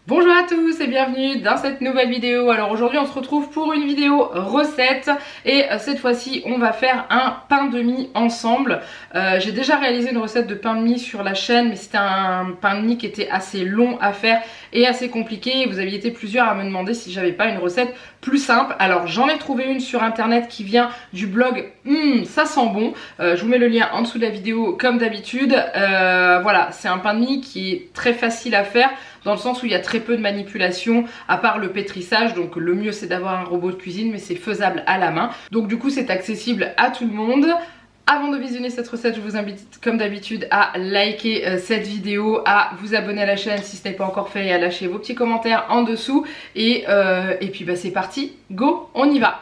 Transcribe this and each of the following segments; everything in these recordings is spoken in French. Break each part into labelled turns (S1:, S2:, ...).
S1: Bonjour à tous et bienvenue dans cette nouvelle vidéo. Alors aujourd'hui on se retrouve pour une vidéo recette et cette fois-ci on va faire un pain de mie ensemble. J'ai déjà réalisé une recette de pain de mie sur la chaîne, mais c'était un pain de mie qui était assez long à faire et assez compliqué. Vous aviez été plusieurs à me demander si j'avais pas une recette plus simple. Alors j'en ai trouvé une sur internet qui vient du blog ça sent bon. Je vous mets le lien en dessous de la vidéo comme d'habitude. Voilà, c'est un pain de mie qui est très facile à faire, dans le sens où il y a très peu de manipulation à part le pétrissage, donc le mieux c'est d'avoir un robot de cuisine, mais c'est faisable à la main, donc du coup c'est accessible à tout le monde. Avant de visionner cette recette, je vous invite comme d'habitude à liker cette vidéo, à vous abonner à la chaîne si ce n'est pas encore fait et à lâcher vos petits commentaires en dessous et puis bah c'est parti, go, on y va.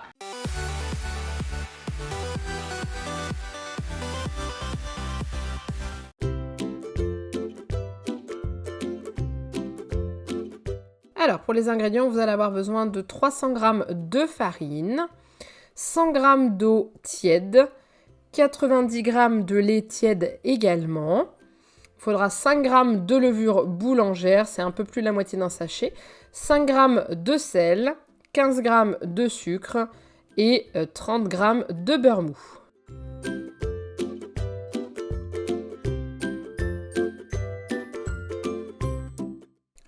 S1: Alors pour les ingrédients, vous allez avoir besoin de 300 g de farine, 100 g d'eau tiède, 90 g de lait tiède également. Il faudra 5 g de levure boulangère, c'est un peu plus de la moitié d'un sachet, 5 g de sel, 15 g de sucre et 30 g de beurre mou.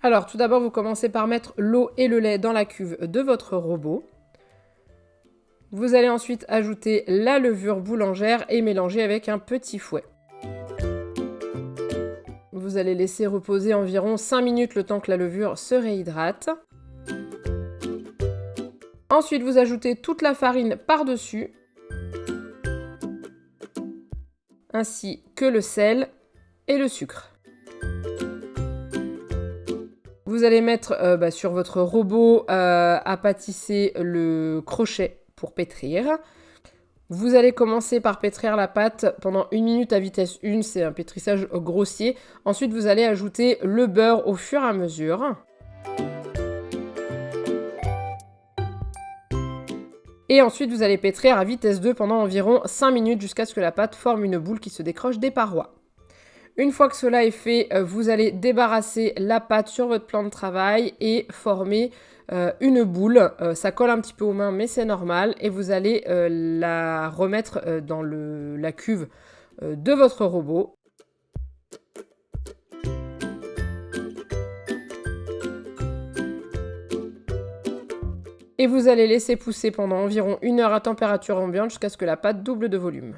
S1: Alors tout d'abord, vous commencez par mettre l'eau et le lait dans la cuve de votre robot. Vous allez ensuite ajouter la levure boulangère et mélanger avec un petit fouet. Vous allez laisser reposer environ 5 minutes le temps que la levure se réhydrate. Ensuite, vous ajoutez toute la farine par-dessus, ainsi que le sel et le sucre. Vous allez mettre sur votre robot à pâtisser le crochet pour pétrir. Vous allez commencer par pétrir la pâte pendant 1 minute à vitesse 1, c'est un pétrissage grossier. Ensuite, vous allez ajouter le beurre au fur et à mesure. Et ensuite, vous allez pétrir à vitesse 2 pendant environ 5 minutes jusqu'à ce que la pâte forme une boule qui se décroche des parois. Une fois que cela est fait, vous allez débarrasser la pâte sur votre plan de travail et former une boule. Ça colle un petit peu aux mains, mais c'est normal. Et vous allez la remettre dans la cuve de votre robot. Et vous allez laisser pousser pendant environ 1 heure à température ambiante jusqu'à ce que la pâte double de volume.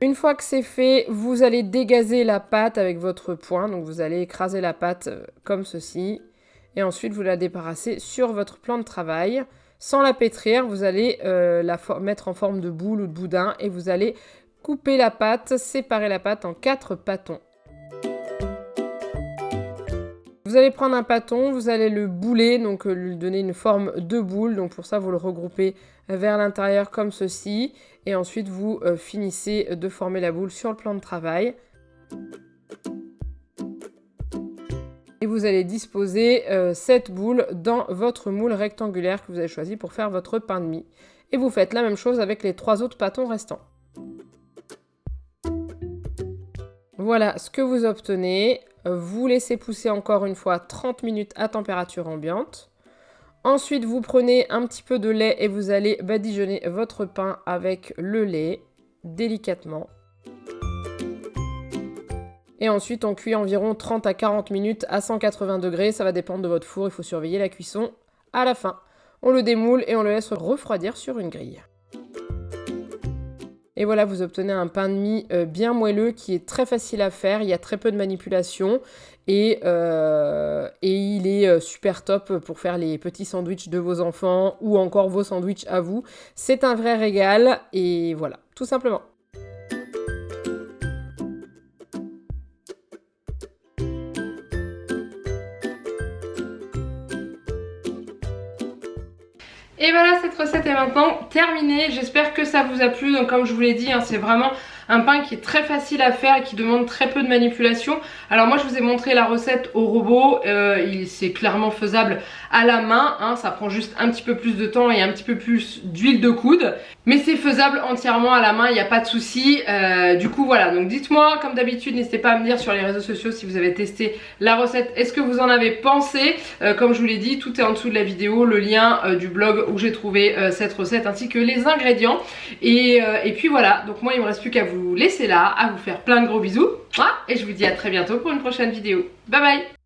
S1: Une fois que c'est fait, vous allez dégazer la pâte avec votre poing. Donc vous allez écraser la pâte comme ceci. Et ensuite, vous la débarrassez sur votre plan de travail. Sans la pétrir, vous allez la mettre en forme de boule ou de boudin. Et vous allez couper la pâte, séparer la pâte en 4 pâtons. Vous allez prendre un pâton, vous allez le bouler, donc lui donner une forme de boule. Donc pour ça, vous le regroupez vers l'intérieur comme ceci. Et ensuite, vous finissez de former la boule sur le plan de travail. Et vous allez disposer cette boule dans votre moule rectangulaire que vous avez choisi pour faire votre pain de mie. Et vous faites la même chose avec les 3 autres pâtons restants. Voilà ce que vous obtenez. Vous laissez pousser encore une fois 30 minutes à température ambiante. Ensuite, vous prenez un petit peu de lait et vous allez badigeonner votre pain avec le lait, délicatement. Et ensuite, on cuit environ 30 à 40 minutes à 180 degrés. Ça va dépendre de votre four, il faut surveiller la cuisson à la fin. On le démoule et on le laisse refroidir sur une grille. Et voilà, vous obtenez un pain de mie bien moelleux qui est très facile à faire. Il y a très peu de manipulation et il est super top pour faire les petits sandwichs de vos enfants ou encore vos sandwichs à vous. C'est un vrai régal et voilà, tout simplement. Et voilà, cette recette est maintenant terminée. J'espère que ça vous a plu. Donc comme je vous l'ai dit, hein, c'est vraiment un pain qui est très facile à faire et qui demande très peu de manipulation. Alors moi je vous ai montré la recette au robot, c'est clairement faisable à la main, hein, ça prend juste un petit peu plus de temps et un petit peu plus d'huile de coude, mais c'est faisable entièrement à la main, il n'y a pas de souci. Du coup voilà, donc dites-moi comme d'habitude, n'hésitez pas à me dire sur les réseaux sociaux si vous avez testé la recette, est-ce que vous en avez pensé. Comme je vous l'ai dit, tout est en dessous de la vidéo, le lien du blog où j'ai trouvé cette recette ainsi que les ingrédients. Et puis voilà, donc moi il me reste plus qu'à vous laisser là, à vous faire plein de gros bisous, et je vous dis à très bientôt pour une prochaine vidéo. Bye bye.